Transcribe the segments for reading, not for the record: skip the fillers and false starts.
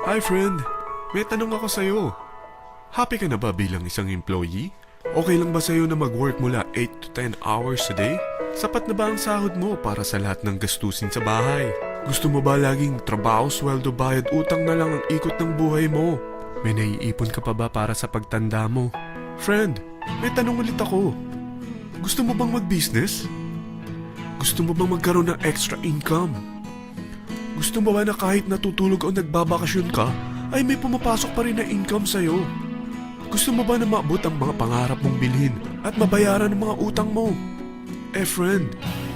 Hi friend, may tanong ako sa'yo. Happy ka na ba bilang isang employee? Okay lang ba sa'yo na mag-work mula 8 to 10 hours a day? Sapat na ba ang sahod mo para sa lahat ng gastusin sa bahay? Gusto mo ba laging trabaho, sweldo, bayad, utang na lang ang ikot ng buhay mo? May naiipon ka pa ba para sa pagtanda mo? Friend, may tanong ulit ako. Gusto mo bang mag-business? Gusto mo bang magkaroon ng extra income? Gusto mo ba na kahit natutulog o nagbabakasyon ka, ay may pumapasok pa rin na income sa'yo? Gusto mo ba na maabot ang mga pangarap mong bilhin at mabayaran ang mga utang mo? Eh friend,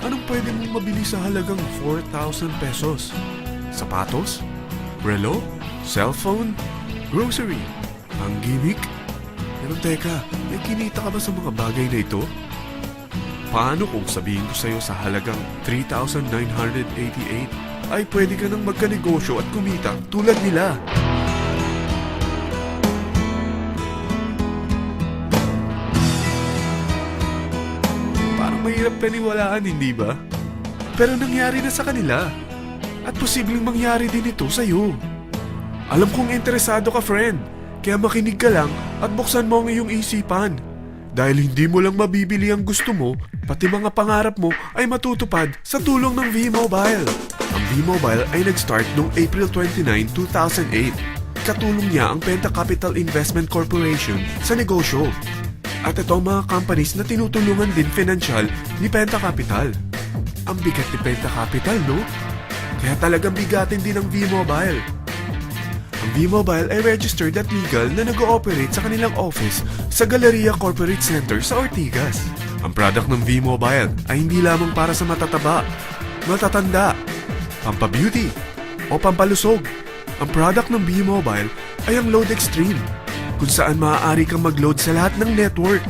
anong pwede mong mabili sa halagang 4,000 pesos? Sapatos? Relo? Cellphone? Grocery? Ang gimmick? Pero teka, may kinita ka ba sa mga bagay na ito? Paano kung sabihin ko sa'yo sa halagang 3,988 ay pwede ka nang magkanegosyo at kumita tulad nila? Parang mahirap paniwalaan, hindi ba? Pero nangyari na sa kanila. At posibleng mangyari din ito sa'yo. Alam kong interesado ka, friend. Kaya makinig ka lang at buksan mo ang iyong isipan. Dahil hindi mo lang mabibili ang gusto mo, pati mga pangarap mo ay matutupad sa tulong ng V-Mobile. Ang V-Mobile ay nag-start noong April 29, 2008. Katulong niya ang Penta Capital Investment Corporation sa negosyo. At ito ang mga companies na tinutulungan din financial ni Penta Capital. Ang bigat ni Penta Capital, no? Kaya talagang bigatin din ang V-Mobile. Ang V-Mobile ay registered at legal na nag-ooperate sa kanilang office sa Galleria Corporate Center sa Ortigas. Ang product ng V-Mobile ay hindi lamang para sa matataba, matatanda, pampabeauty, o pampalusog. Ang product ng V-Mobile ay ang Load Extreme, kung saan maaari kang mag-load sa lahat ng network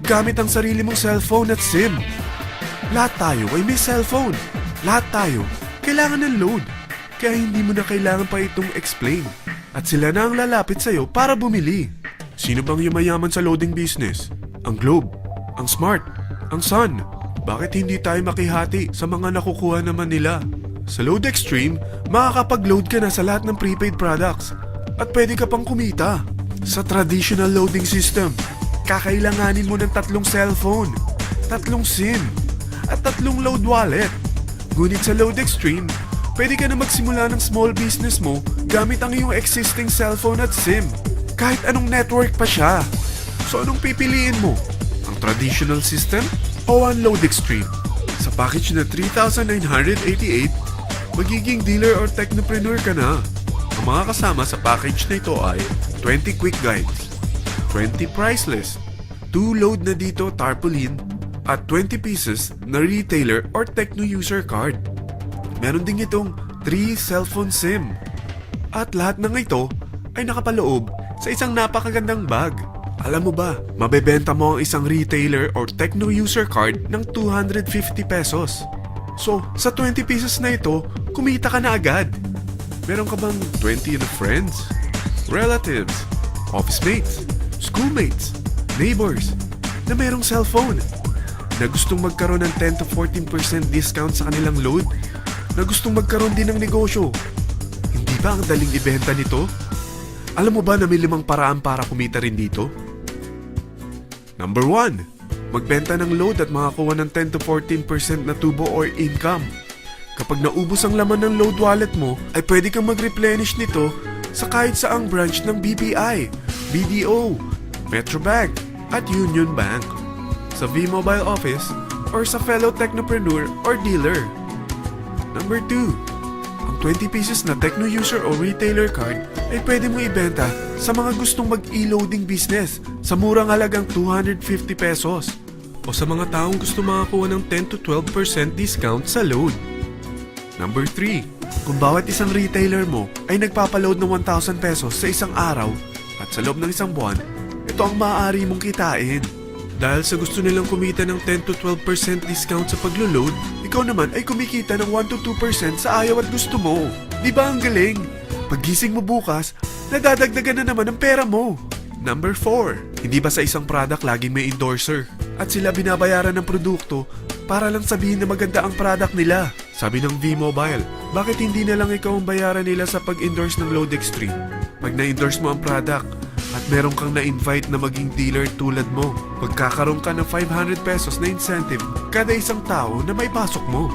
gamit ang sarili mong cellphone at SIM. Lahat tayo ay may cellphone. Lahat tayo kailangan ng load. Kaya hindi mo na kailangan pa itong explain. At sila na ang lalapit sa'yo para bumili. Sino bang yumayaman sa loading business? Ang Globe, ang Smart, ang Sun. Bakit hindi tayo makihati sa mga nakukuha naman nila? Sa Load Extreme, makakapag-load ka na sa lahat ng prepaid products. At pwede ka pang kumita. Sa traditional loading system, kakailanganin mo ng 3 cellphone, 3 SIM, at 3 load wallet. Ngunit sa Load Extreme, pwede ka na magsimula ng small business mo gamit ang iyong existing cellphone at SIM. Kahit anong network pa siya. So anong pipiliin mo? Ang traditional system o ang Load Extreme? Sa package na 3,988, magiging dealer or technopreneur ka na. Ang mga kasama sa package na ito ay 20 quick guides, 20 price list, 2 load na dito tarpaulin, at 20 pieces na retailer or techno user card. Meron din itong 3 cellphone SIM. At lahat ng ito ay nakapaloob sa isang napakagandang bag. Alam mo ba, mabebenta mo ang isang retailer or techno user card ng 250 pesos. So, sa 20 pieces na ito, kumita ka na agad. Meron ka bang 20 na friends, relatives, office mates, schoolmates, neighbors na merong cellphone, na gustong magkaroon ng 10 to 14% discount sa kanilang load, na gustong magkaroon din ng negosyo? Hindi ba ang daling ibenta nito? Alam mo ba na may 5 paraan para kumita rin dito? Number 1, magbenta ng load at makakuha ng 10 to 14% na tubo or income. Kapag naubos ang laman ng load wallet mo, ay pwede kang mag-replenish nito sa kahit saang branch ng BPI, BDO, Metrobank, at Union Bank, sa V-Mobile office, or sa fellow technopreneur or dealer. Number 2, ang 20 pieces na techno user o retailer card ay pwede mo ibenta sa mga gustong mag-e-loading business sa murang halagang 250 pesos o sa mga taong gusto makakuha ng 10 to 12% discount sa load. Number 3, kung bawat isang retailer mo ay nagpapaload ng 1,000 pesos sa isang araw at sa loob ng isang buwan, ito ang maaari mong kitain. Dahil sa gusto nilang kumita ng 10 to 12% discount sa paglo-load, ikaw naman ay kumikita ng 1 to 2% sa ayaw at gusto mo. Di ba ang galing? Paggising mo bukas, nadadagdagan na naman ang pera mo. Number 4, hindi ba sa isang product laging may endorser? At sila binabayaran ng produkto para lang sabihin na maganda ang product nila. Sabi ng V-Mobile, Bakit hindi na lang ikaw ang bayaran nila sa pag-endorse ng Load Extreme? Pag na-endorse mo ang product at meron kang na-invite na maging dealer tulad mo, magkakaroon ka ng 500 pesos na incentive kada isang tao na may pasok mo.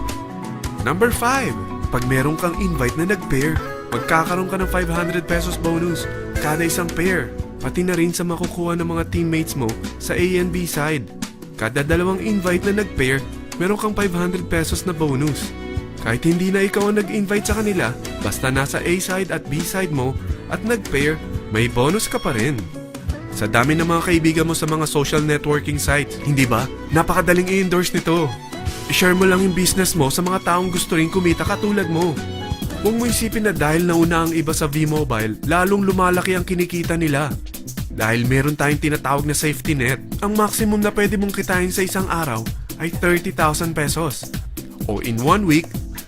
Number 5. Pag meron kang invite na nag-pair, magkakaroon ka ng 500 pesos bonus kada isang pair. Pati na rin sa makukuha ng mga teammates mo sa A and B side. Kada dalawang invite na nag-pair, meron kang 500 pesos na bonus. Kahit hindi na ikaw ang nag-invite sa kanila, basta nasa A side at B side mo at nag-pair, may bonus ka pa rin. Sa dami ng mga kaibigan mo sa mga social networking sites, hindi ba? Napakadaling i-endorse nito. I-share mo lang yung business mo sa mga taong gusto rin kumita katulad mo. Huwag mo isipin na dahil nauna ang iba sa V-Mobile, lalong lumalaki ang kinikita nila. Dahil meron tayong tinatawag na safety net, ang maximum na pwede mong kitain sa isang araw ay 30,000 pesos. O in 1 week,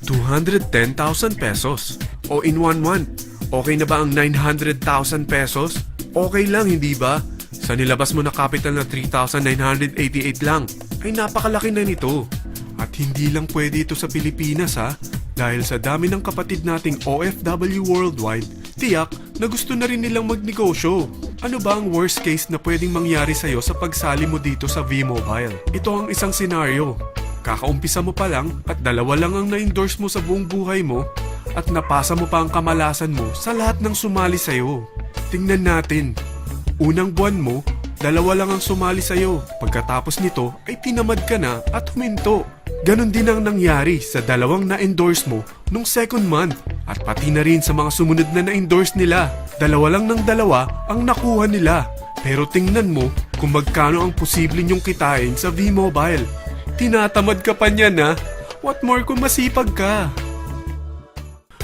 210,000 pesos. O in 1 month, okay na ba ang 900,000 pesos? Okay lang, hindi ba? Sa nilabas mo na capital na 3,988 lang, ay napakalaki na nito. At hindi lang pwede ito sa Pilipinas ha, dahil sa dami ng kapatid nating OFW worldwide, tiyak na gusto na rin nilang magnegosyo. Ano ba ang worst case na pwedeng mangyari sa'yo sa pagsali mo dito sa V-Mobile? Ito ang isang senaryo. Kakaumpisa mo pa lang at dalawa lang ang na-endorse mo sa buong buhay mo at napasa mo pa ang kamalasan mo sa lahat ng sumali sa'yo. Tingnan natin. Unang buwan mo, dalawa lang ang sumali sa'yo. Pagkatapos nito ay tinamad ka na at huminto. Ganon din ang nangyari sa dalawang na-endorse mo nung second month at pati na rin sa mga sumunod na na-endorse nila. Dalawa lang ng dalawa ang nakuha nila. Pero tingnan mo kung magkano ang posible nyong kitain sa V-Mobile. Tinatamad ka pa niyan ha? What more kung masipag ka?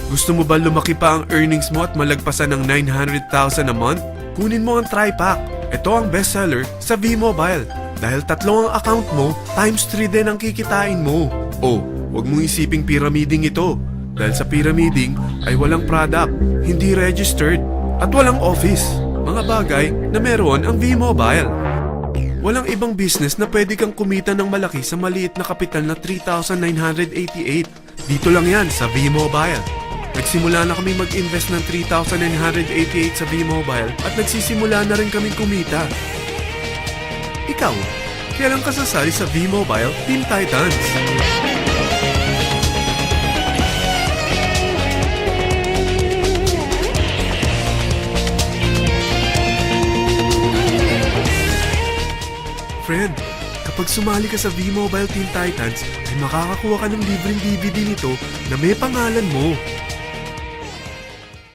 Gusto mo ba lumaki pa ang earnings mo at malagpasan ng 900,000 a month? Kunin mo ang TriPack. Ito ang bestseller sa V-Mobile. Dahil 3 ang account mo, times 3 din ang kikitain mo. Oh, huwag mong isiping pyramiding ito. Dahil sa pyramiding ay walang product, hindi registered, at walang office. Mga bagay na meron ang V-Mobile. Walang ibang business na pwede kang kumita ng malaki sa maliit na kapital na 3,988. Dito lang yan sa V-Mobile. Nagsimula na kami mag-invest ng 3,988 sa V-Mobile at nagsisimula na rin kaming kumita. Ikaw, kailan ka sasali sa V-Mobile Team Titans? Friend, kapag sumali ka sa V-Mobile Team Titans, ay makakakuha ka ng libreng DVD nito na may pangalan mo.